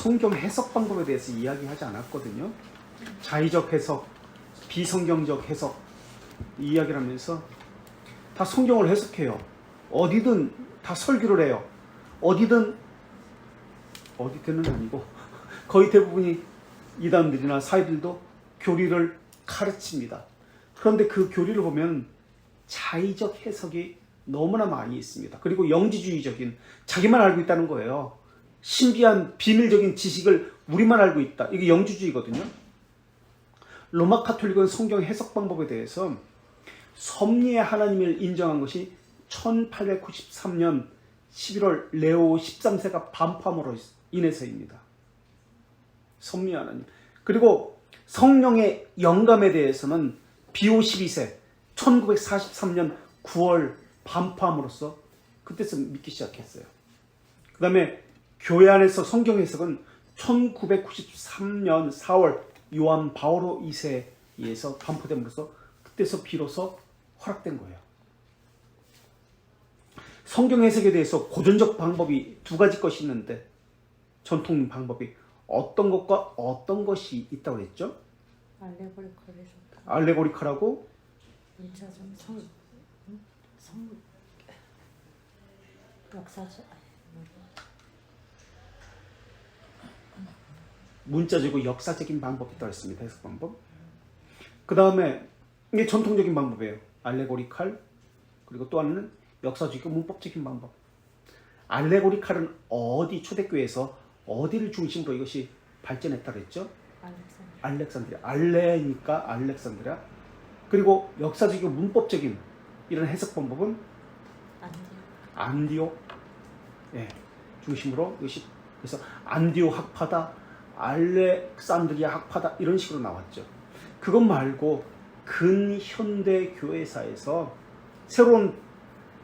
성경 해석 방법에 대해서 이야기하지 않았거든요. 자의적 해석, 비성경적 해석 이야기를 하면서 다 성경을 해석해요. 어디든 다 설교를 해요. 어디든은 아니고 거의 대부분이 이단들이나 사이들도 교리를 가르칩니다. 그런데 그 교리를 보면 자의적 해석이 너무나 많이 있습니다. 그리고 영지주의적인, 자기만 알고 있다는 거예요. 신비한 비밀적인 지식을 우리만 알고 있다. 이게 영지주의거든요. 로마 카톨릭은 성경 해석 방법에 대해서 섭리의 하나님을 인정한 것이 1893년 11월 레오 13세가 반포함으로 인해서입니다. 섭리의 하나님. 그리고 성령의 영감에 대해서는 비오 12세 1943년 9월 반포함으로써 그때서 믿기 시작했어요. 그 다음에 교회 안에서 성경 해석은 1993년 4월 요한 바오로 2세에 의해서 반포됨으로써 그때서 비로소 허락된 거예요. 성경 해석에 대해서 고전적 방법이 두 가지 것이 있는데 전통 방법이 어떤 것과 어떤 것이 있다고 했죠? 알레고리컬 해석. 알레고리컬하고 문자적 역사적 문자적이고 역사적인 방법이 있다고 했습니다. 해석 방법. 그 다음에 이게 전통적인 방법이에요. 알레고리칼. 그리고 또 하나는 역사적이고 문법적인 방법. 알레고리칼은 어디 초대교회에서 어디를 중심으로 이것이 발전했다고 했죠? 알렉산드리아. 알레니까 알렉산드리아. 그리고 역사적이고 문법적인 이런 해석 방법은 안디옥. 예, 중심으로 이것이 그래서 안디옥 학파다, 알렉산드리아 학파다 이런 식으로 나왔죠. 그것 말고 근현대 교회사에서 새로운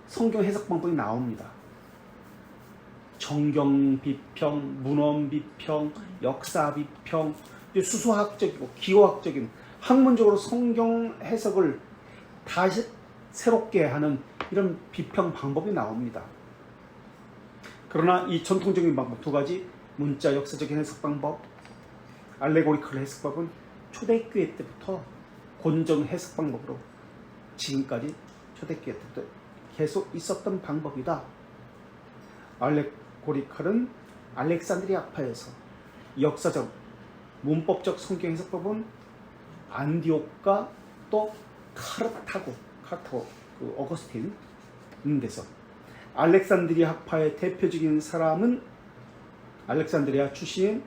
성경 해석 방법이 나옵니다. 정경 비평, 문헌 비평, 역사 비평, 수수학적이고 기호학적인 학문적으로 성경 해석을 다시 새롭게 하는 이런 비평 방법이 나옵니다. 그러나 이 전통적인 방법 두 가지, 문자 역사적인 해석 방법, 알레고리컬 해석법은 초대교회 때부터 곤정 해석 방법으로 지금까지 초대교회 때부터 계속 있었던 방법이다. 알레고리컬은 알렉산드리아 학파에서, 역사적, 문법적 성경 해석법은 안디옥과 또 카르타고 그 어거스틴 있는 데서, 알렉산드리아 학파의 대표적인 사람은 알렉산드리아 출신인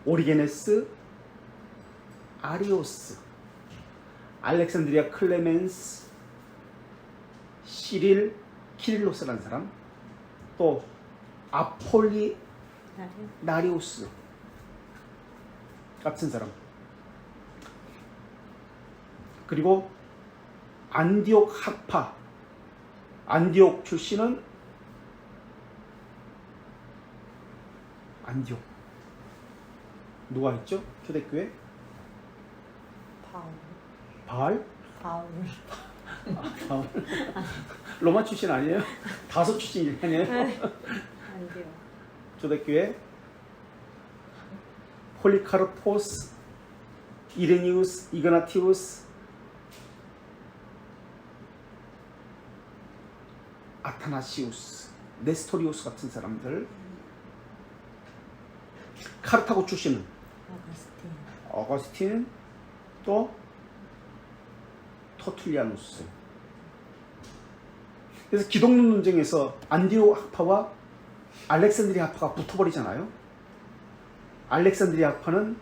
오리게네스, 아리오스, 알렉산드리아 클레멘스, 시릴, 키릴로스라는 사람, 또 아폴리나리우스 같은 사람, 그리고 안디옥 학파, 안디옥 출신은 안디옥 누가 있죠? 초대교회? 바알? 바울. 바울. 로마 출신 아니에요? 다섯 출신 아니에요? 안돼요. 초대교회 폴리카르포스, 이레니우스, 이그나티우스, 아타나시우스, 네스토리우스 같은 사람들. 카르타고 출신은 어거스틴, 또 터툴리아누스. 그래서 기독론 논쟁에서 안디옥 학파와 알렉산드리아 학파가 붙어버리잖아요. 알렉산드리아 학파는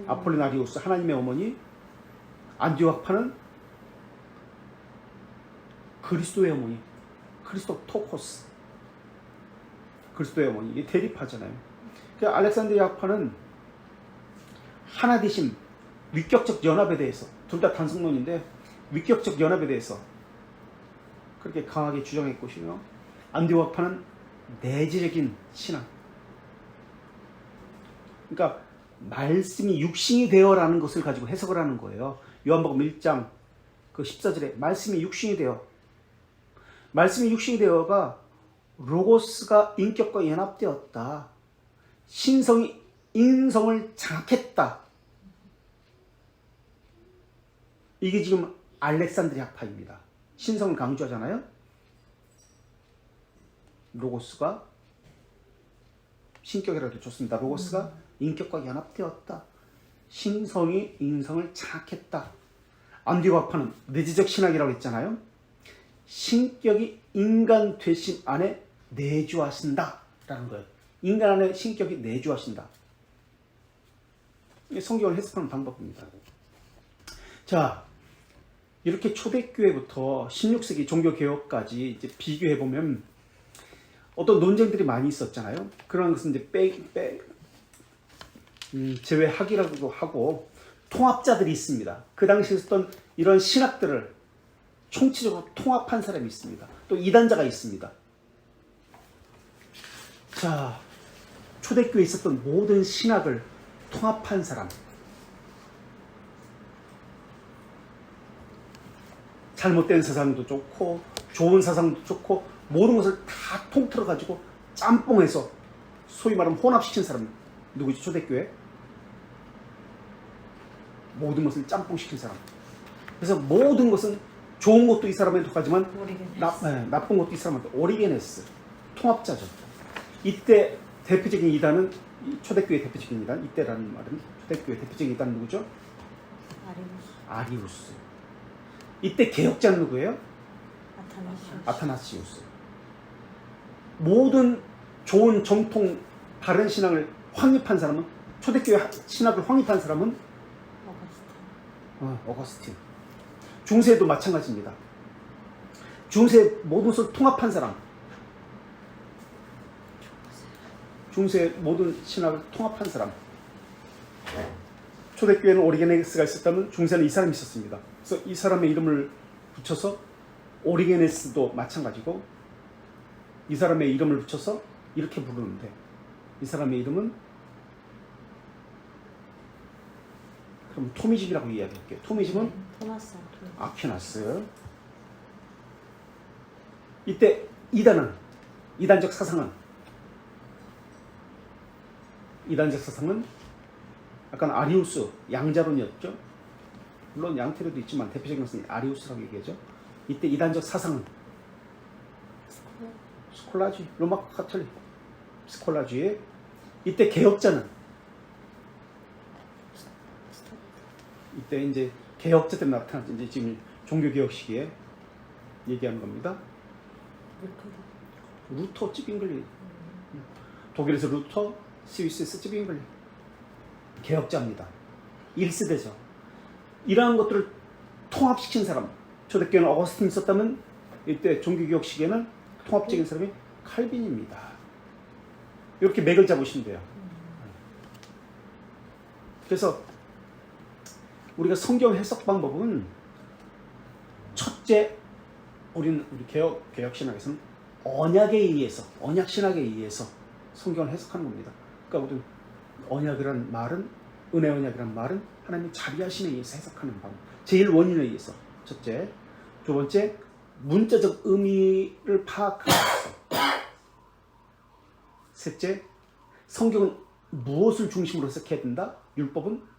아폴리나리우스, 하나님의 어머니. 안디옥 학파는 그리스도의 어머니, 크리스토토코스, 그리스도의 어머니. 이게 대립하잖아요. 그러니까 알렉산드리아 학파는 하나 되심, 위격적 연합에 대해서, 둘 다 단성론인데 위격적 연합에 대해서 그렇게 강하게 주장했고요. 안디옥 학파는 내재적인 신앙. 그러니까 말씀이 육신이 되어라는 것을 가지고 해석을 하는 거예요. 요한복음 1장 그 14절에 말씀이 육신이 되어. 말씀이 육신이 되어가 로고스가 인격과 연합되었다. 신성이 인성을 장악했다. 이게 지금 알렉산드리아파입니다. 신성을 강조하잖아요. 로고스가 신격이라도 좋습니다. 로고스가 인격과 연합되었다. 신성이 인성을 장악했다. 안디오파는 내재적 신학이라고 했잖아요. 신격이 인간 되심 안에 내주하신다 라는 거예요. 인간 안에 신격이 내주하신다. 이게 성경을 해석하는 방법입니다. 자, 이렇게 초대교회부터 16세기 종교개혁까지 이제 비교해보면 어떤 논쟁들이 많이 있었잖아요. 그런 것은 이제 제외하기라고도 하고 통합자들이 있습니다. 그 당시에 있었던 이런 신학들을 총체적으로 통합한 사람이 있습니다. 또 이단자가 있습니다. 자, 초대교회에 있었던 모든 신학을 통합한 사람. 잘못된 사상도 좋고 좋은 사상도 좋고 모든 것을 다 통틀어 가지고 짬뽕해서 소위 말하면 혼합시킨 사람 누구지? 초대교회? 모든 것을 짬뽕시킨 사람. 그래서 모든 것은 좋은 것도 이 사람한테 독하지만 나쁜 것도 이 사람한테. 오리게네스 통합자죠. 이때 대표적인 이단은 초대교회 대표적인 이단, 이때라는 말은 초대교회 대표적인 이단은 누구죠? 아리우스. 이때 개혁자는 누구예요? 아타나시우스. 모든 좋은 정통 바른 신앙을 확립한 사람은, 초대교회 신학을 확립한 사람은 어거스틴. 중세도 마찬가지입니다. 중세 모든 것을 통합한 사람, 중세 모든 신학을 통합한 사람. 초대교회는 오리게네스가 있었다면 중세는 이 사람이 있었습니다. 그래서 이 사람의 이름을 붙여서 오리게네스도 마찬가지고, 이 사람의 이름을 붙여서 이렇게 부르는데, 이 사람의 이름은 그럼 토미즘이라고 이야기할게요. 토미즘은 토마스 아퀴나스. 이때 이단적 사상은 약간 아리우스, 양자론이었죠. 물론 양태로도 있지만 대표적인 것은 아리우스라고 얘기하죠. 이때 이단적 사상은 스콜라지, 로마 카톨릭 스콜라지의. 이때 개혁자는, 이때 이제 개혁자 때문에 나타난, 이제 지금 종교개혁 시기에 얘기하는 겁니다. 루터, 찌빙글리. 독일에서 루터, 스위스에서 찌빙글리. 개혁자입니다. 1세대죠. 이러한 것들을 통합시킨 사람, 초대교회는 어거스틴이 있었다면 이때 종교개혁 시기에는 통합적인 사람이 칼빈입니다. 이렇게 맥을 잡으시면 돼요. 그래서 우리가 성경 해석 방법은, 첫째, 우리 개혁 신학에서는 언약에 의해서, 언약 신학에 의해서 성경을 해석하는 겁니다. 그러니까 우리 언약이라는 말은, 은혜 언약이라는 말은 하나님의 자비하심에 의해서 해석하는 방법. 제일 원인에 의해서. 첫째. 두 번째, 문자적 의미를 파악하면서. 셋째, 성경은 무엇을 중심으로 해석해야 된다? 율법은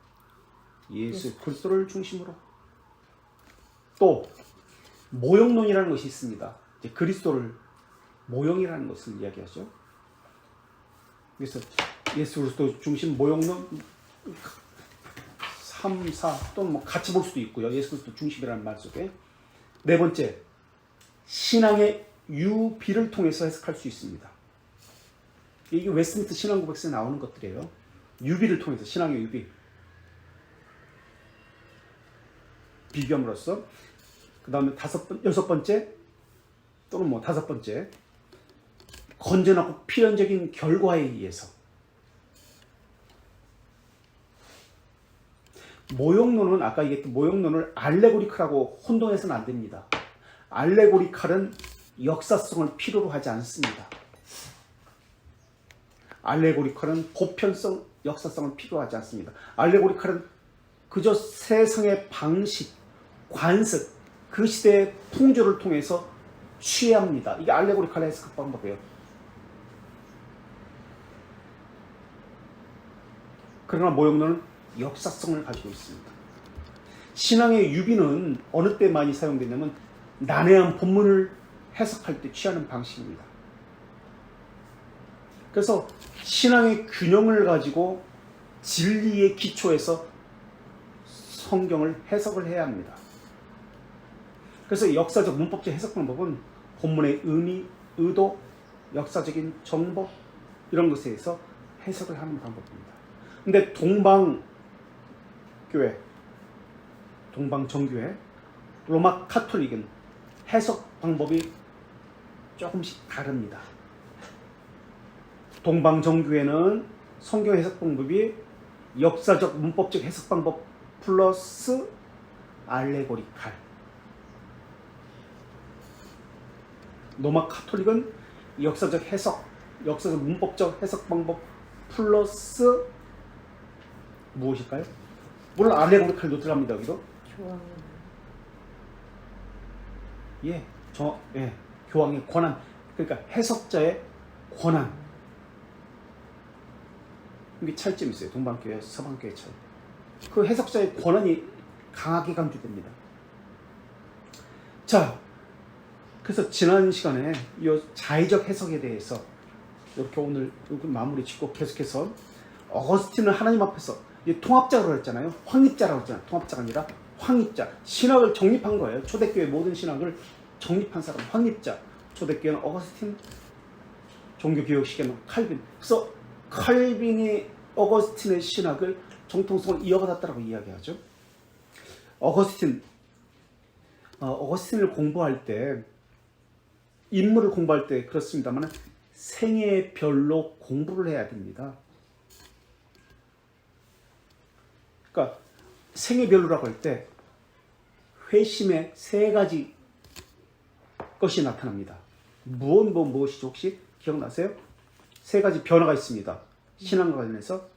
예수 그리스도를 중심으로. 또 모형론이라는 것이 있습니다. 이제 그리스도를 모형이라는 것을 이야기하죠. 그래서 예수 그리스도 중심 모형론 3, 4 또는 뭐 같이 볼 수도 있고요. 예수 그리스도 중심이라는 말 속에. 네 번째, 신앙의 유비를 통해서 해석할 수 있습니다. 이게 웨스트민스터 신앙고백서에 나오는 것들이에요. 유비를 통해서, 신앙의 유비. 비교함으로써. 그 다음에 여섯 번째, 또는 뭐 다섯 번째, 건전하고 필연적인 결과에 의해서. 모형론은, 아까 얘기했던 모형론을 알레고리칼하고 혼동해서는 안 됩니다. 알레고리칼은 역사성을 필요로 하지 않습니다. 알레고리칼은 보편성, 역사성을 필요하지 않습니다. 알레고리칼은 그저 세상의 방식, 관습, 그 시대의 풍조를 통해서 취합니다. 이게 알레고리칼 해석 방법이에요. 그러나 모형론은 역사성을 가지고 있습니다. 신앙의 유비는 어느 때 많이 사용되냐면 난해한 본문을 해석할 때 취하는 방식입니다. 그래서 신앙의 균형을 가지고 진리의 기초에서 성경을 해석을 해야 합니다. 그래서 역사적 문법적 해석 방법은 본문의 의미, 의도, 역사적인 정보 이런 것에 의해서 해석을 하는 방법입니다. 근데 동방정교회, 로마 카톨릭은 해석 방법이 조금씩 다릅니다. 동방정교회는 성경 해석 방법이 역사적 문법적 해석 방법 플러스 알레고리칼. 로마 카톨릭은 역사적 해석, 역사적 문법적 해석 방법 플러스 무엇일까요? 물론 알레고리칼도 들어갑니다. 여기도. 교황의 권한. 그러니까 해석자의 권한. 이게 차이점이 있어요. 동방교회, 서방교회 차이. 그 해석자의 권한이 강하게 강조됩니다. 자, 그래서 지난 시간에 이 자의적 해석에 대해서 이렇게 오늘 마무리 짓고 계속해서 어거스틴은 하나님 앞에서 통합자라고 했잖아요. 확립자라고 했잖아요. 통합자가 아니라 확립자. 신학을 정립한 거예요. 초대교회 모든 신학을 정립한 사람, 확립자. 초대교회는 어거스틴, 종교개혁시계는 칼빈. 그래서 칼빈이 어거스틴의 신학을 정통성을 이어받았다고 이야기하죠. 어거스틴을 공부할 때, 인물을 공부할 때 그렇습니다만 생애별로 공부를 해야 됩니다. 그러니까 생애별로라고 할 때 회심의 세 가지 것이 나타납니다. 무엇이죠? 혹시 기억나세요? 세 가지 변화가 있습니다. 신앙과 관련해서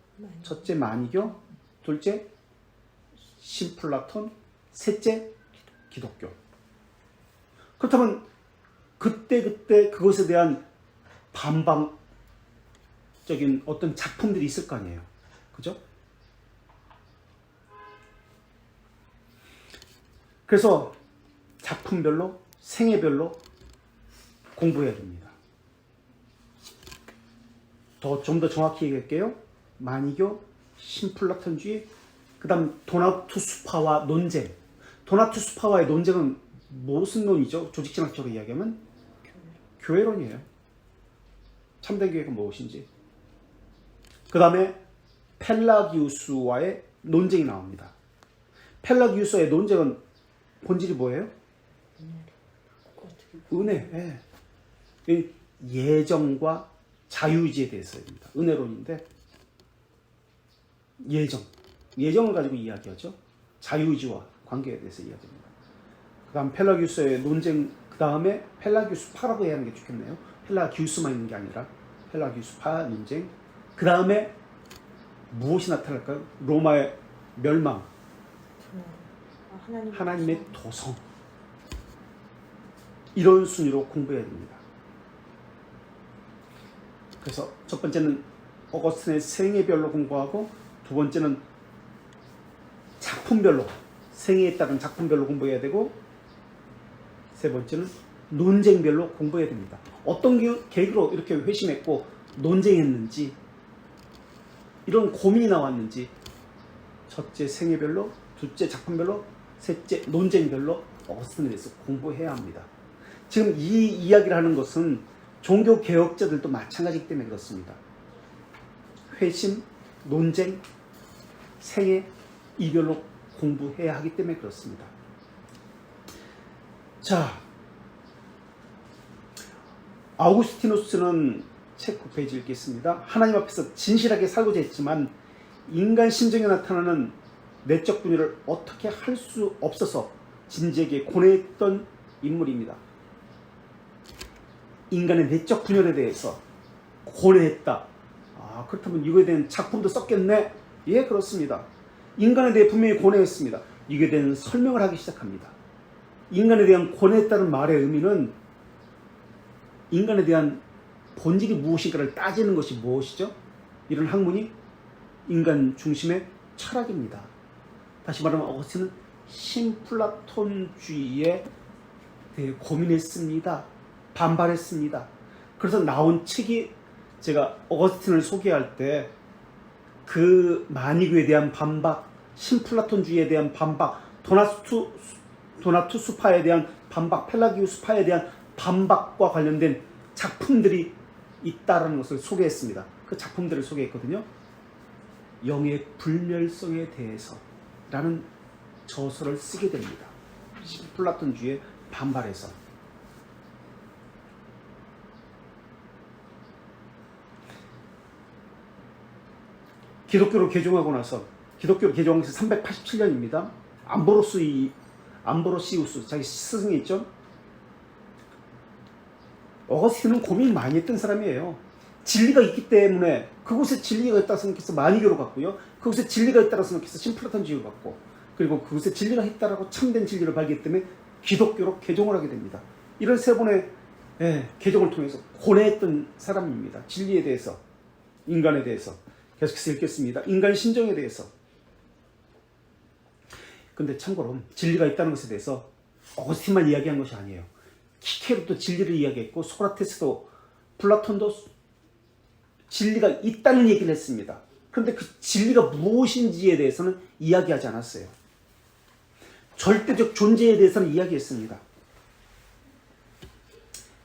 첫째 만이교, 둘째 신플라톤, 셋째 기독교. 그렇다면 그때 그것에 대한 반방적인 어떤 작품들이 있을 거 아니에요. 그죠? 그래서 작품별로, 생애별로 공부해야 됩니다. 좀 더 정확히 얘기할게요. 만이교, 신플라톤주의, 그 다음 도나투스파와 논쟁. 도나투스파와의 논쟁은 무슨 논이죠? 조직신학적으로 이야기하면 교회론이에요. 참된 교회가 무엇인지. 그 다음에 펠라기우스와의 논쟁이 나옵니다. 펠라기우스와의 논쟁은 본질이 뭐예요? 은혜. 예정과 자유의지에 대해서입니다. 은혜론인데 예정을 가지고 이야기하죠. 자유의지와 관계에 대해서 이야기합니다. 그 다음 펠라기우스의 논쟁, 그 다음에 펠라기우스파라고 해야 하는 게 좋겠네요. 펠라기우스만 있는 게 아니라 펠라기우스파 논쟁. 그 다음에 무엇이 나타날까요? 로마의 멸망, 하나님의 도성. 이런 순위로 공부해야 됩니다. 그래서 첫 번째는 어거스틴의 생애별로 공부하고, 두 번째는 작품별로, 생애에 따른 작품별로 공부해야 되고, 세 번째는 논쟁별로 공부해야 됩니다. 어떤 계기로 이렇게 회심했고 논쟁했는지, 이런 고민이 나왔는지, 첫째 생애별로, 둘째 작품별로, 셋째 논쟁별로 어거스틴에 대해서 공부해야 합니다. 지금 이 이야기를 하는 것은 종교 개혁자들도 마찬가지이기 때문에 그렇습니다. 회심, 논쟁, 생애 이별로 공부해야 하기 때문에 그렇습니다. 자, 아우구스티누스는 책 9페이지 읽겠습니다. 하나님 앞에서 진실하게 살고자 했지만 인간 심정에 나타나는 내적 분열을 어떻게 할 수 없어서 진지에게 고뇌했던 인물입니다. 인간의 내적 분열에 대해서 고뇌했다. 그렇다면 이거에 대한 작품도 썼겠네? 예, 그렇습니다. 인간에 대해 분명히 고뇌했습니다. 이거에 대한 설명을 하기 시작합니다. 인간에 대한 고뇌했다는 말의 의미는 인간에 대한 본질이 무엇인가를 따지는 것이 무엇이죠? 이런 학문이 인간 중심의 철학입니다. 다시 말하면 어거스틴은 신플라톤주의에 대해 고민했습니다. 반발했습니다. 그래서 나온 책이, 제가 어거스틴을 소개할 때 그 마니교에 대한 반박, 신플라톤주의에 대한 반박, 도나투스파에 대한 반박, 펠라기우스파에 대한 반박과 관련된 작품들이 있다는 것을 소개했습니다. 그 작품들을 소개했거든요. 영의 불멸성에 대해서 라는 저서를 쓰게 됩니다. 신플라톤주의에 반발해서. 기독교를 개종하고 나서, 기독교를 개종한 것이 387년입니다. 암브로시우스 자기 스승이 있죠. 어거스틴은 고민 많이 했던 사람이에요. 진리가 있기 때문에 그곳에 진리가 있다고 생각해서 마니교로 갔고요. 그곳에 진리가 있다고 생각해서 신플라톤주의로 갔고, 그리고 그곳에 진리가 있다라고 참된 진리를 발견했기 때문에 기독교로 개종을 하게 됩니다. 이런 세 번의 개종을 통해서 고뇌했던 사람입니다. 진리에 대해서, 인간에 대해서. 계속해서 읽겠습니다. 인간 신정에 대해서. 근데 참고로 진리가 있다는 것에 대해서 어거스틴만 이야기한 것이 아니에요. 키케로도 진리를 이야기했고, 소크라테스도, 플라톤도 진리가 있다는 얘기를 했습니다. 그런데 그 진리가 무엇인지에 대해서는 이야기하지 않았어요. 절대적 존재에 대해서는 이야기했습니다.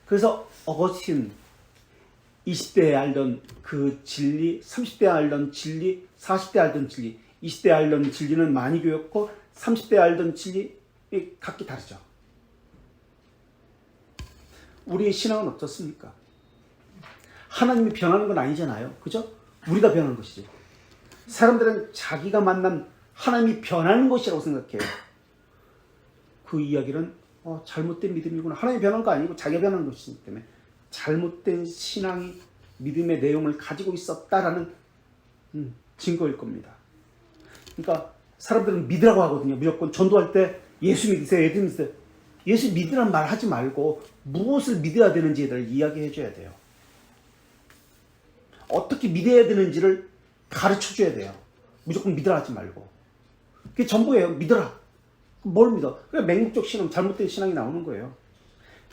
그래서 어거스틴 20대에 알던 그 진리, 30대에 알던 진리, 40대에 알던 진리, 20대에 알던 진리는 마니교였고 30대에 알던 진리 각기 다르죠. 우리의 신앙은 어떻습니까? 하나님이 변하는 건 아니잖아요. 그죠? 우리가 변하는 것이죠. 사람들은 자기가 만난 하나님이 변하는 것이라고 생각해요. 그 이야기는 잘못된 믿음이구나. 하나님이 변한 거 아니고 자기가 변한 것이기 때문에 잘못된 신앙이 믿음의 내용을 가지고 있었다라는 증거일 겁니다. 그러니까 사람들은 믿으라고 하거든요. 무조건 전도할 때 예수 믿으세요. 예수 믿으세요. 예수 믿으란 말 하지 말고 무엇을 믿어야 되는지에 대해 이야기해 줘야 돼요. 어떻게 믿어야 되는지를 가르쳐 줘야 돼요. 무조건 믿으라 하지 말고. 그게 전부예요. 믿어라. 뭘 믿어? 그냥 맹목적 신앙, 잘못된 신앙이 나오는 거예요.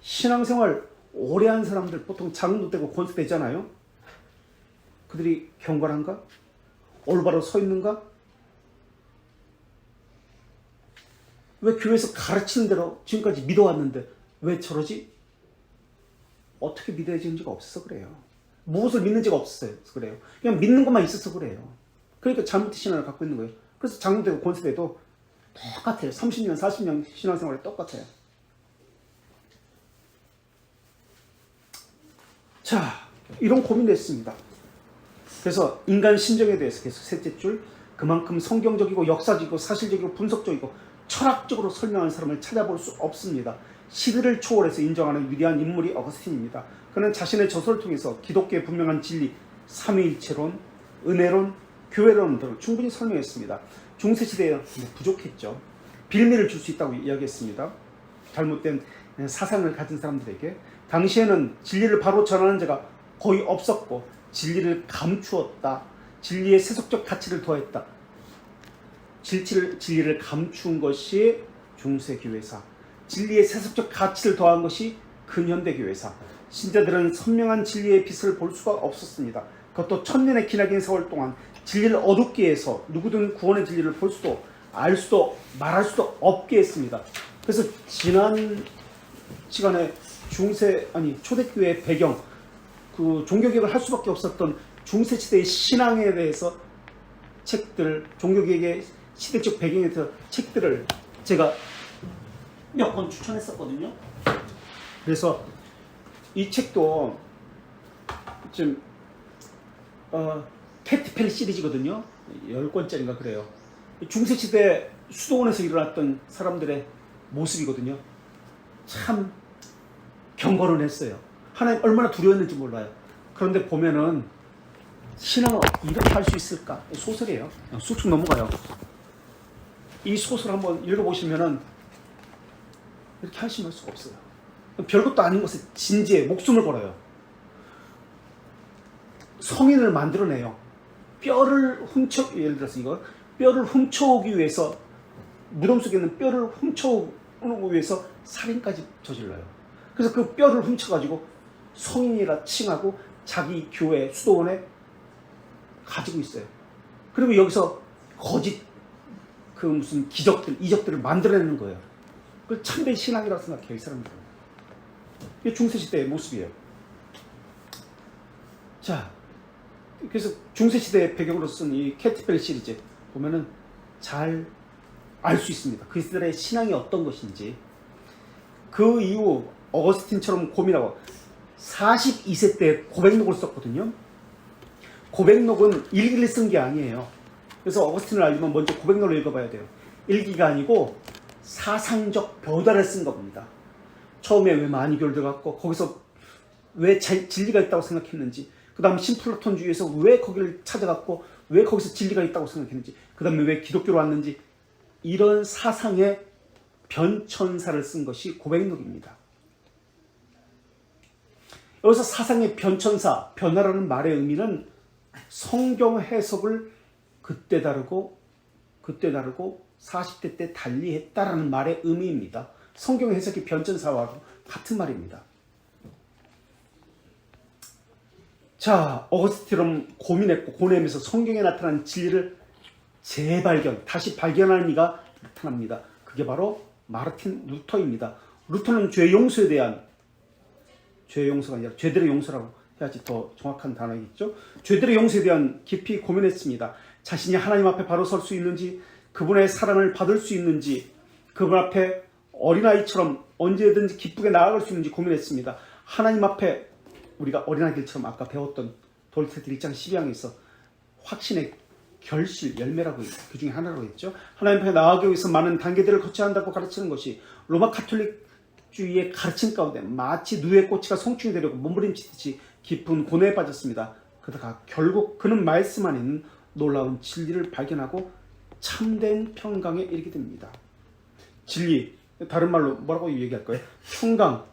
신앙생활 오래 한 사람들 보통 장도 되고 권세 되잖아요. 그들이 경건한가? 올바로 서 있는가? 왜 교회에서 가르치는 대로 지금까지 믿어왔는데 왜 저러지? 어떻게 믿어야 되는지가 없어서 그래요. 무엇을 믿는지가 없어서 그래요. 그냥 믿는 것만 있어서 그래요. 그러니까 잘못된 신앙을 갖고 있는 거예요. 그래서 장로되고 권세돼도 똑같아요. 30년, 40년 신앙생활이 똑같아요. 자, 이런 고민을 했습니다. 그래서 인간 신정에 대해서 계속 셋째 줄, 그만큼 성경적이고 역사적이고 사실적이고 분석적이고 철학적으로 설명하는 사람을 찾아볼 수 없습니다. 시대를 초월해서 인정하는 위대한 인물이 어거스틴입니다. 그는 자신의 저서를 통해서 기독교의 분명한 진리, 삼위일체론, 은혜론, 교회론 등을 충분히 설명했습니다. 중세시대에 부족했죠. 빌미를 줄 수 있다고 이야기했습니다. 잘못된 사상을 가진 사람들에게. 당시에는 진리를 바로 전하는 자가 거의 없었고 진리를 감추었다. 진리의 세속적 가치를 더했다. 진리를 감춘 것이 중세교회사. 진리의 세속적 가치를 더한 것이 근현대교회사. 신자들은 선명한 진리의 빛을 볼 수가 없었습니다. 그것도 천년의 기나긴 세월 동안 진리를 어둡게 해서 누구든 구원의 진리를 볼 수도 알 수도 말할 수도 없게 했습니다. 그래서 지난 시간에 초대교회의 배경, 그 종교개혁을 할 수밖에 없었던 중세시대의 신앙에 대해서 책들, 종교개혁의 시대적 배경에 대해서 책들을 제가 몇 권 추천했었거든요. 그래서 이 책도 좀 캐티펠 시리즈거든요. 10권짜리인가 그래요. 중세시대 수도원에서 일어났던 사람들의 모습이거든요. 참 경건을 했어요. 하나님 얼마나 두려웠는지 몰라요. 그런데 보면은 신앙을 이렇게 할 수 있을까? 소설이에요. 쑥쑥 넘어가요. 이 소설 한번 읽어보시면은 이렇게 한심할 수가 없어요. 별것도 아닌 것에 진지해 목숨을 걸어요. 성인을 만들어내요. 뼈를 훔쳐, 예를 들어서 이거 뼈를 훔쳐오기 위해서, 무덤 속에 있는 뼈를 훔쳐오기 위해서 살인까지 저질러요. 그래서 그 뼈를 훔쳐가지고 성인이라 칭하고 자기 교회 수도원에 가지고 있어요. 그리고 여기서 거짓 그 무슨 기적들, 이적들을 만들어내는 거예요. 그걸 참된 신앙이라고 생각해요, 이 사람들은. 이게 중세시대의 모습이에요. 자, 그래서 중세시대의 배경으로 쓴 이 캐티벨 시리즈 보면은 잘 알 수 있습니다. 그들의 신앙이 어떤 것인지. 그 이후 어거스틴처럼 고민하고 42세 때 고백록을 썼거든요. 고백록은 일기를 쓴 게 아니에요. 그래서 어거스틴을 알려면 먼저 고백록을 읽어봐야 돼요. 일기가 아니고 사상적 벼달을 쓴 겁니다. 처음에 왜 만이교를 들어갔고 거기서 왜 진리가 있다고 생각했는지, 그 다음 신플라톤주의에서 왜 거기를 찾아갔고 왜 거기서 진리가 있다고 생각했는지, 그 다음에 왜 기독교로 왔는지, 이런 사상의 변천사를 쓴 것이 고백록입니다. 여기서 사상의 변천사, 변화라는 말의 의미는 성경 해석을 그때 다르고 40대 때 달리 했다라는 말의 의미입니다. 성경 해석이 변천사와 같은 말입니다. 자, 어거스틴은 고민했고 고뇌하면서 성경에 나타난 진리를 재발견, 다시 발견하는 이가 나타납니다. 그게 바로 마르틴 루터입니다. 루터는 죄 용서에 대한, 죄 용서가 아니라 죄들의 용서라고 해야지 더 정확한 단어이겠죠. 죄들의 용서에 대한 깊이 고민했습니다. 자신이 하나님 앞에 바로 설 수 있는지, 그분의 사랑을 받을 수 있는지, 그분 앞에 어린아이처럼 언제든지 기쁘게 나아갈 수 있는지 고민했습니다. 하나님 앞에 우리가 어린아이들처럼 아까 배웠던 도리테들 1장 12항에서 확신의 결실, 열매라고 그 중에 하나라고 했죠. 하나님 앞에 나아가기 위해서 많은 단계들을 거쳐야 한다고 가르치는 것이 로마 카톨릭주의의 가르침 가운데 마치 누에 꼬치가 송충이 되려고 몸부림치듯이 깊은 고뇌에 빠졌습니다. 그러다가 결국 그는 말씀 안에 있는 놀라운 진리를 발견하고 참된 평강에 이르게 됩니다. 진리, 다른 말로 뭐라고 얘기할까요? 평강,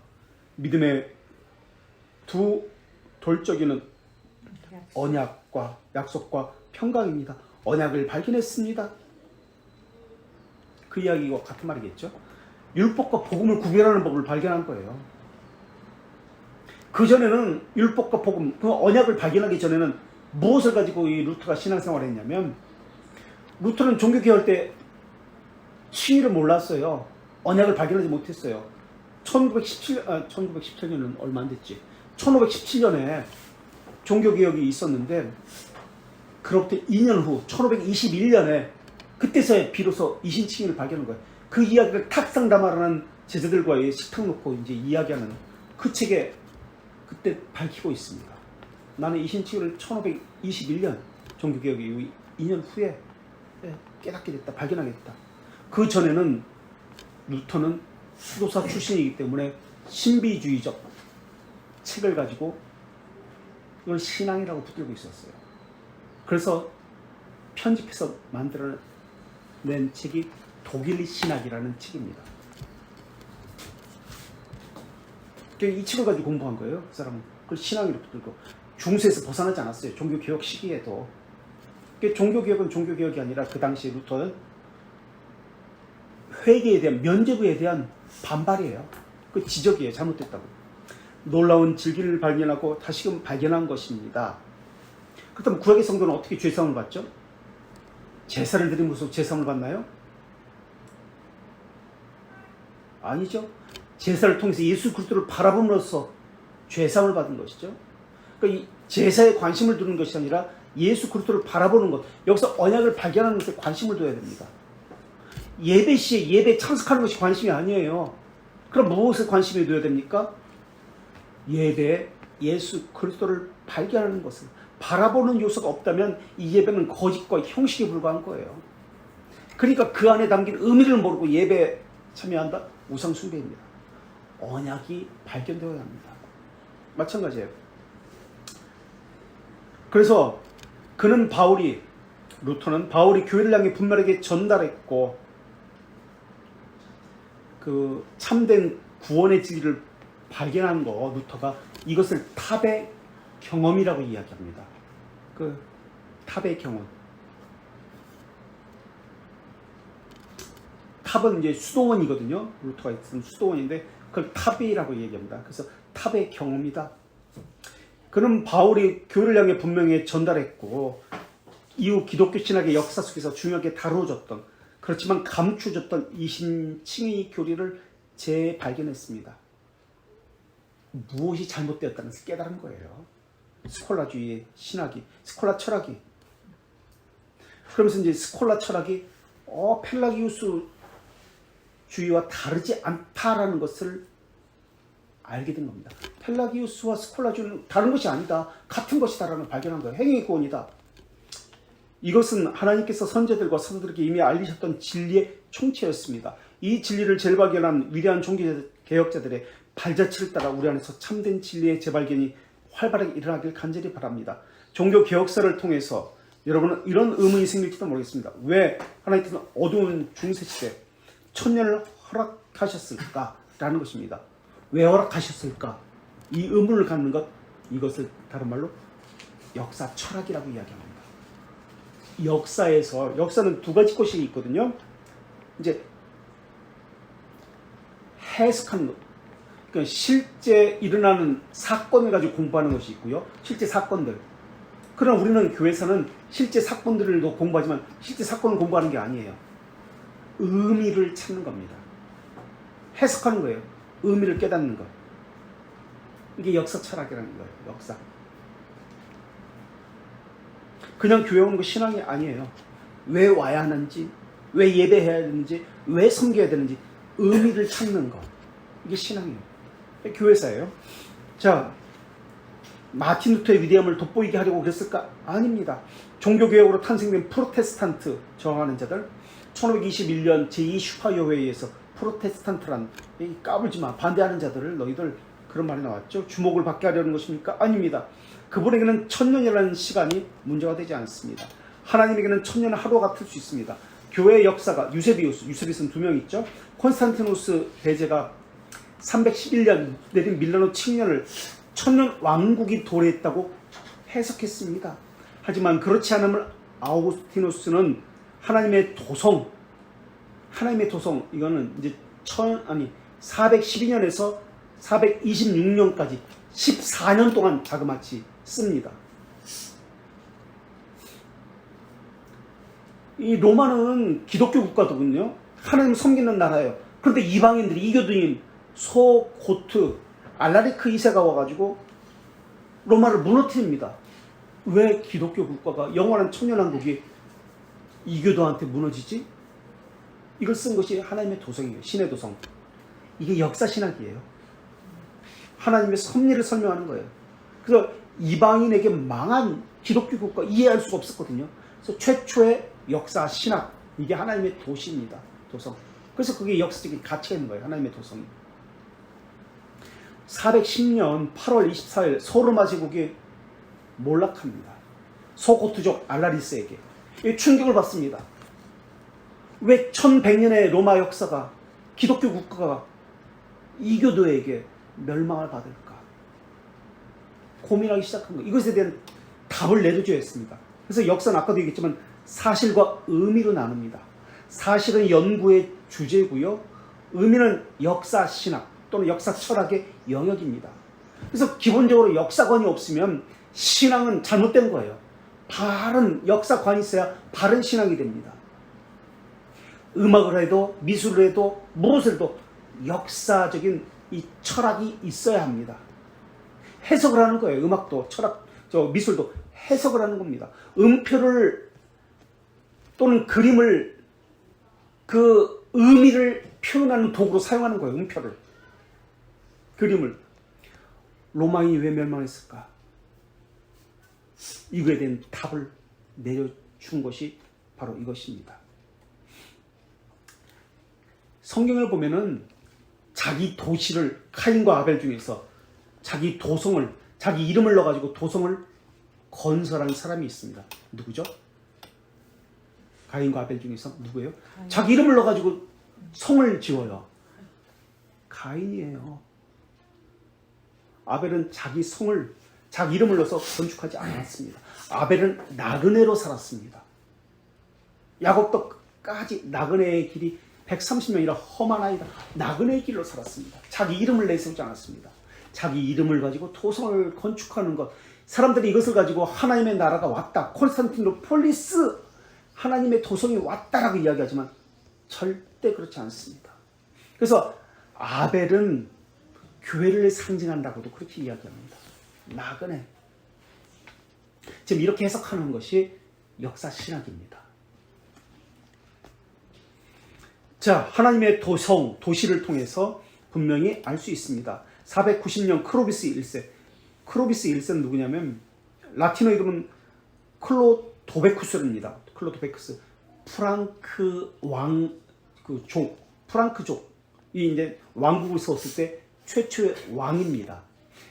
믿음의 두 돌적이는 언약과 약속과 평강입니다. 언약을 발견했습니다. 그 이야기와 같은 말이겠죠. 율법과 복음을 구별하는 법을 발견한 거예요. 그전에는 율법과 복음, 그 언약을 발견하기 전에는 무엇을 가지고 이 루터가 신앙생활을 했냐면, 루터는 종교개혁 때 칭의를 몰랐어요. 언약을 발견하지 못했어요. 1917년은 얼마 안 됐지. 1517년에 종교개혁이 있었는데, 그로부터 2년 후 1521년에 그때서야 비로소 이신칭의를 발견한 거예요. 그 이야기를 탁상담화라는 제자들과의 식탁 놓고 이제 이야기하는 그 책에 그때 밝히고 있습니다. 나는 이신칭의를 1521년 종교개혁 이후 2년 후에 깨닫게 됐다, 발견하게 됐다. 그 전에는 루터는 수도사 출신이기 때문에 신비주의적 책을 가지고 이걸 신앙이라고 붙들고 있었어요. 그래서 편집해서 만들어낸 책이 독일 신학이라는 책입니다. 이 책을 가지고 공부한 거예요. 그 사람은 그걸 신앙이라고 붙들고 중세에서 벗어나지 않았어요. 종교개혁 시기에도. 종교개혁은 종교개혁이 아니라 그 당시 루터는 회개에 대한, 면죄부에 대한 반발이에요. 그 지적이에요. 잘못됐다고. 놀라운 진리를 발견하고 다시금 발견한 것입니다. 그렇다면 구약의 성도는 어떻게 죄사함을 받죠? 제사를 드림으로써 죄사함을 받나요? 아니죠. 제사를 통해서 예수 그리스도를 바라봄으로써 죄사함을 받은 것이죠. 그러니까 이 제사에 관심을 두는 것이 아니라 예수 그리스도를 바라보는 것, 여기서 언약을 발견하는 것에 관심을 둬야 됩니다. 예배 시에 예배 참석하는 것이 관심이 아니에요. 그럼 무엇에 관심을 둬야 됩니까? 예배에 예수 그리스도를 발견하는 것을, 바라보는 요소가 없다면 이 예배는 거짓과 형식에 불과한 거예요. 그러니까 그 안에 담긴 의미를 모르고 예배에 참여한다? 우상 숭배입니다. 언약이 발견되어야 합니다. 마찬가지예요. 그래서 루터는 바울이 교회를 향해 분명하게 전달했고, 그 참된 구원의 진리를 발견한 거 루터가 이것을 탑의 경험이라고 이야기합니다. 그 탑의 경험. 탑은 이제 수도원이거든요. 루터가 있던 수도원인데 그걸 탑이라고 얘기합니다. 그래서 탑의 경험이다. 그럼 바울이 교회를 향해 분명히 전달했고 이후 기독교 신학의 역사 속에서 중요하게 다뤄졌던 그렇지만 감추어졌던 이신칭의 교리를 재발견했습니다. 무엇이 잘못되었다는 것을 깨달은 거예요. 스콜라주의의 신학이, 스콜라 철학이. 그러면서 이제 스콜라 철학이 펠라기우스 주의와 다르지 않다라는 것을 알게 된 겁니다. 펠라기우스와 스콜라주의는 다른 것이 아니다. 같은 것이다라는 걸 발견한 거예요. 행위의 구원이다. 이것은 하나님께서 선제들과 사도들에게 이미 알리셨던 진리의 총체였습니다. 이 진리를 재발견한 위대한 종교개혁자들의 발자취를 따라 우리 안에서 참된 진리의 재발견이 활발하게 일어나길 간절히 바랍니다. 종교개혁사를 통해서 여러분은 이런 의문이 생길지도 모르겠습니다. 왜 하나님께서는 어두운 중세시대 천년을 허락하셨을까라는 것입니다. 왜 허락하셨을까? 이 의문을 갖는 것, 이것을 다른 말로 역사 철학이라고 이야기합니다. 역사는 두 가지 것이 있거든요. 이제 해석하는 것, 그러니까 실제 일어나는 사건을 가지고 공부하는 것이 있고요. 실제 사건들. 그러나 우리는 교회에서는 실제 사건들도 공부하지만 실제 사건을 공부하는 게 아니에요. 의미를 찾는 겁니다. 해석하는 거예요. 의미를 깨닫는 것. 이게 역사 철학이라는 거예요. 역사. 그냥 교회 오는 거 신앙이 아니에요. 왜 와야 하는지, 왜 예배해야 되는지, 왜 섬겨야 되는지 의미를 찾는 것. 이게 신앙이에요. 교회사예요. 자, 마틴 루터의 위대함을 돋보이게 하려고 그랬을까? 아닙니다. 종교개혁으로 탄생된 프로테스탄트 저항하는 자들, 1521년 제2 슈파이어 회의에서 프로테스탄트란 까불지 마, 반대하는 자들을 너희들 그런 말이 나왔죠. 주목을 받게 하려는 것입니까? 아닙니다. 그분에게는 천년이라는 시간이 문제가 되지 않습니다. 하나님에게는 천년은 하루가 같을 수 있습니다. 교회의 역사가 유세비우스는 두 명 있죠. 콘스탄티누스 대제가 311년 내린 밀라노 칙년을 천년 왕국이 도래했다고 해석했습니다. 하지만 그렇지 않음을 아우구스티누스는 하나님의 도성, 이거는 이제 412년에서 426년까지 14년 동안 자그마치 씁니다. 이 로마는 기독교 국가더군요. 하나님 섬기는 나라예요. 그런데 이방인들이 이교도님 소고트 알라리크 2세가 와가지고 로마를 무너뜨립니다. 왜 기독교 국가가 영원한 천년왕국이 이교도한테 무너지지? 이걸 쓴 것이 하나님의 도성이에요. 신의 도성. 이게 역사신학이에요. 하나님의 섭리를 설명하는 거예요. 그래서 이방인에게 망한 기독교 국가 이해할 수가 없었거든요. 그래서 최초의 역사 신학, 이게 하나님의 도시입니다. 도성. 그래서 그게 역사적인 가치가 있는 거예요. 하나님의 도성이. 410년 8월 24일 소로마 제국이 몰락합니다. 소고트족 알라리스에게 충격을 받습니다. 왜 1100년의 로마 역사가, 기독교 국가가 이교도에게 멸망을 받을까? 고민하기 시작한 거예요. 이것에 대한 답을 내려줘야 했습니다. 그래서 역사는 아까도 얘기했지만 사실과 의미로 나눕니다. 사실은 연구의 주제고요. 의미는 역사 신학 또는 역사 철학의 영역입니다. 그래서 기본적으로 역사관이 없으면 신앙은 잘못된 거예요. 바른 역사관이 있어야 바른 신앙이 됩니다. 음악을 해도 미술을 해도 무엇을 해도 역사적인 이 철학이 있어야 합니다. 해석을 하는 거예요. 음악도 미술도 해석을 하는 겁니다. 음표를 또는 그림을 그 의미를 표현하는 도구로 사용하는 거예요. 음표를. 그림을. 로마인이 왜 멸망했을까? 이거에 대한 답을 내려준 것이 바로 이것입니다. 성경을 보면은 자기 도시를 카인과 아벨 중에서 자기 도성을, 자기 이름을 넣어가지고 도성을 건설한 사람이 있습니다. 누구죠? 가인과 아벨 중에서 누구예요? 자기 이름을 넣어가지고 성을 지어요. 가인이에요. 아벨은 자기 성을, 자기 이름을 넣어서 건축하지 않았습니다. 아벨은 나그네로 살았습니다. 야곱도 끝까지 나그네의 길이 130년이라 험한 아이다. 나그네의 길로 살았습니다. 자기 이름을 내세우지 않았습니다. 자기 이름을 가지고 토성을 건축하는 것, 사람들이 이것을 가지고 하나님의 나라가 왔다, 콘스탄티노폴리스 하나님의 도성이 왔다라고 이야기하지만 절대 그렇지 않습니다. 그래서 아벨은 교회를 상징한다고도 그렇게 이야기합니다. 나그네. 지금 이렇게 해석하는 것이 역사 신학입니다. 자, 하나님의 도성, 도시를 통해서 분명히 알 수 있습니다. 490년 크로비스 1세. 크로비스 1세는 누구냐면 라틴어 이름은 클로도베쿠스입니다. 클로도베쿠스. 프랑크 프랑크족이 이제 왕국을 세웠을 때 최초의 왕입니다.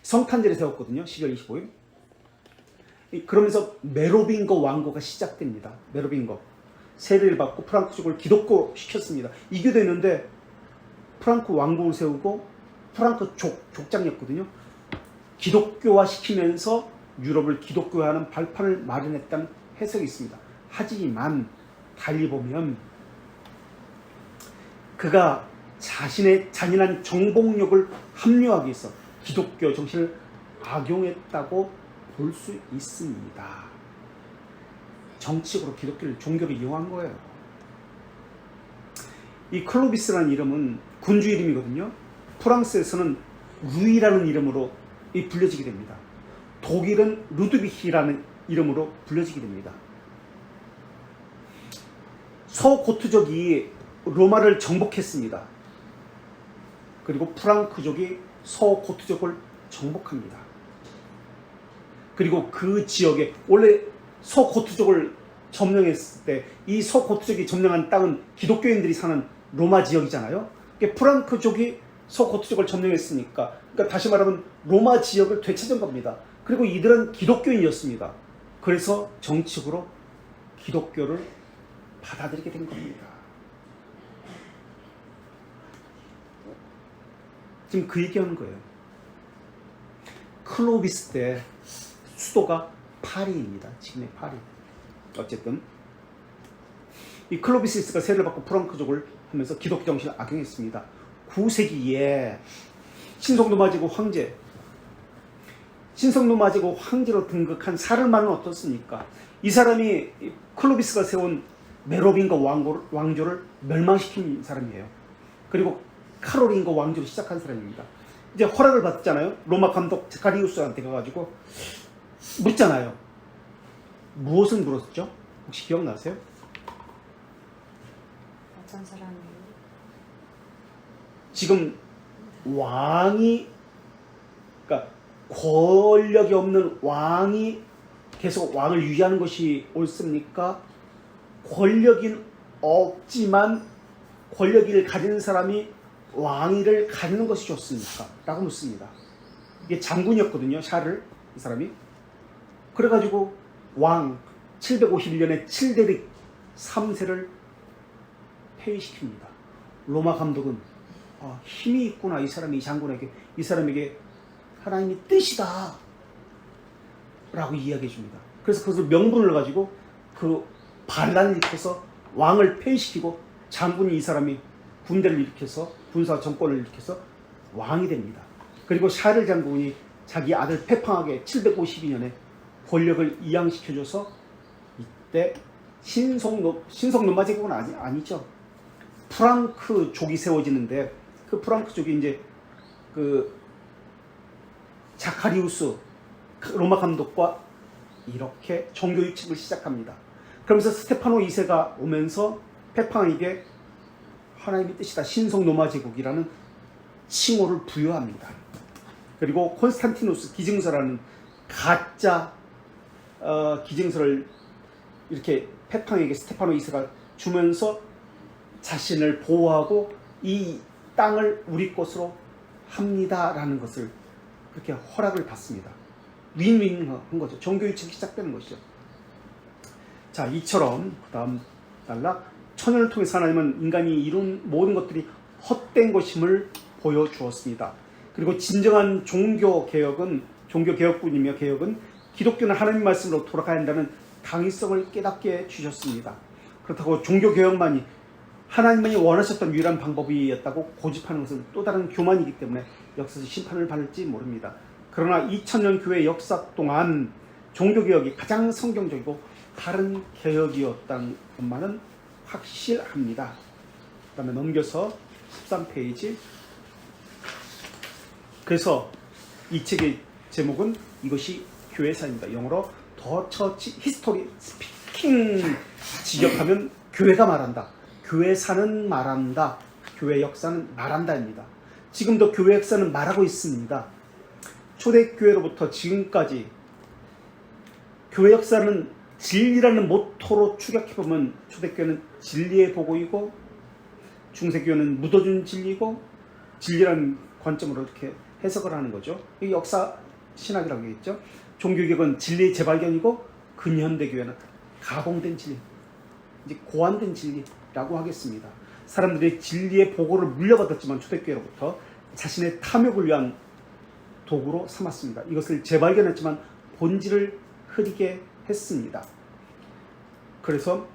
성탄절에 세웠거든요. 12월 25일. 그러면서 메로빙거 왕국가 시작됩니다. 메로빙거. 세례를 받고 프랑크족을 기독교 시켰습니다. 이교되는데 프랑크 왕국을 세우고 프랑크 족장이었거든요. 기독교화 시키면서 유럽을 기독교화하는 발판을 마련했다는 해석이 있습니다. 하지만 달리 보면 그가 자신의 잔인한 정복력을 합리화하기 위해서 기독교 정신을 악용했다고 볼 수 있습니다. 정치적으로 기독교를 종교를 이용한 거예요. 이 클로비스라는 이름은 군주 이름이거든요. 프랑스에서는 루이라는 이름으로 불려지게 됩니다. 독일은 루드비히라는 이름으로 불려지게 됩니다. 서고트족이 로마를 정복했습니다. 그리고 프랑크족이 서고트족을 정복합니다. 그리고 그 지역에 원래 서고트족을 점령했을 때 이 서고트족이 점령한 땅은 기독교인들이 사는 로마 지역이잖아요. 프랑크족이 서고트족을 점령했으니까, 그러니까 다시 말하면 로마 지역을 되찾은 겁니다. 그리고 이들은 기독교인이었습니다. 그래서 정치적으로 기독교를 받아들이게 된 겁니다. 지금 그 얘기하는 거예요. 클로비스 때 수도가 파리입니다. 지금의 파리. 어쨌든 이 클로비스가 세례를 받고 프랑크족을 하면서 기독교 정신을 악용했습니다. 9세기에 신성노마제국 황제로 등극한 사르마는 어떻습니까? 이 사람이 클로비스가 세운 메로빙거 왕조를 멸망시킨 사람이에요. 그리고 카롤링거 왕조를 시작한 사람입니다. 이제 허락을 받았잖아요. 로마 감독 제카리우스한테 가가지고 묻잖아요. 무엇을 물었죠? 혹시 기억나세요? 어떤 사람이 지금 왕이, 그러니까 권력이 없는 왕이 계속 왕을 유지하는 것이 옳습니까? 권력이 없지만 권력을 가지는 사람이 왕위를 가지는 것이 좋습니까? 라고 묻습니다. 이게 장군이었거든요. 샤를, 이 사람이. 그래가지고 왕 751년에 7대릭 3세를 폐위시킵니다. 로마 감독은 힘이 있구나, 이 사람이, 이 장군에게, 이 사람에게 하나님의 뜻이다 라고 이야기해 줍니다. 그래서 그것을 명분을 가지고 그 반란을 일으켜서 왕을 폐위시키고 장군이, 이 사람이 군대를 일으켜서 군사 정권을 일으켜서 왕이 됩니다. 그리고 샤를 장군이 자기 아들 페팡에게 752년에 권력을 이양시켜줘서 이때 신성노마 제국은 아니죠. 프랑크족이 세워지는데 그 프랑크족이 이제 그 자카리우스 로마 감독과 이렇게 종교 유착을 시작합니다. 그러면서 스테파노 2세가 오면서 페팡에게 하나님의 뜻이다, 신성노마 제국이라는 칭호를 부여합니다. 그리고 콘스탄티누스 기증서라는 가짜 기증서를 이렇게 페팡에게 스테파노 2세가 주면서 자신을 보호하고 이 땅을 우리 것으로 합니다라는 것을 그렇게 허락을 받습니다. 윈윈한 거죠. 종교 유착이 시작되는 것이죠. 자, 이처럼 그 다음 단락, 천연을 통해서 하나님은 인간이 이룬 모든 것들이 헛된 것임을 보여주었습니다. 그리고 진정한 종교개혁뿐이며 개혁은 기독교는 하나님 말씀으로 돌아가야 한다는 당위성을 깨닫게 해주셨습니다. 그렇다고 종교개혁만이 하나님만이 원하셨던 유일한 방법이었다고 고집하는 것은 또 다른 교만이기 때문에 역사에서 심판을 받을지 모릅니다. 그러나 2000년 교회 역사 동안 종교개혁이 가장 성경적이고 바른 개혁이었다는 것만은 확실합니다. 그 다음에 넘겨서 13페이지. 그래서 이 책의 제목은 이것이 교회사입니다. 영어로 The Church History Speaking. 직역하면 교회가 말한다. 교회사는 말한다. 교회 역사는 말한다입니다. 지금도 교회 역사는 말하고 있습니다. 초대교회로부터 지금까지 교회 역사는 진리라는 모토로 추격해보면 초대교회는 진리의 보고이고 중세교회는 묻어준 진리고 진리라는 관점으로 이렇게 해석을 하는 거죠. 이게 역사 신학이라고 했죠. 종교개혁은 진리의 재발견이고 근현대교회는 가공된 진리, 이제 고안된 진리라고 하겠습니다. 사람들이 진리의 보고를 물려받았지만 초대교회로부터 자신의 탐욕을 위한 도구로 삼았습니다. 이것을 재발견했지만 본질을 흐리게 했습니다. 그래서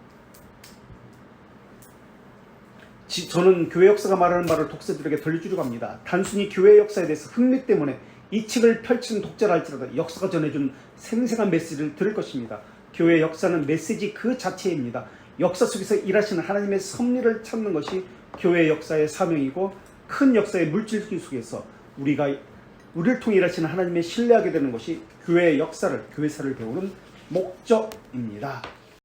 저는 교회 역사가 말하는 말을 독자들에게 들려주려고 합니다. 단순히 교회 역사에 대해서 흥미 때문에 이 책을 펼치는 독자라 할지라도 역사가 전해준 생생한 메시지를 들을 것입니다. 교회 역사는 메시지 그 자체입니다. 역사 속에서 일하시는 하나님의 섭리를 찾는 것이 교회 역사의 사명이고 큰 역사의 물질기 속에서 우리를 통해 일하시는 하나님의 신뢰하게 되는 것이 교회의 역사를, 교회사를 배우는 목적입니다.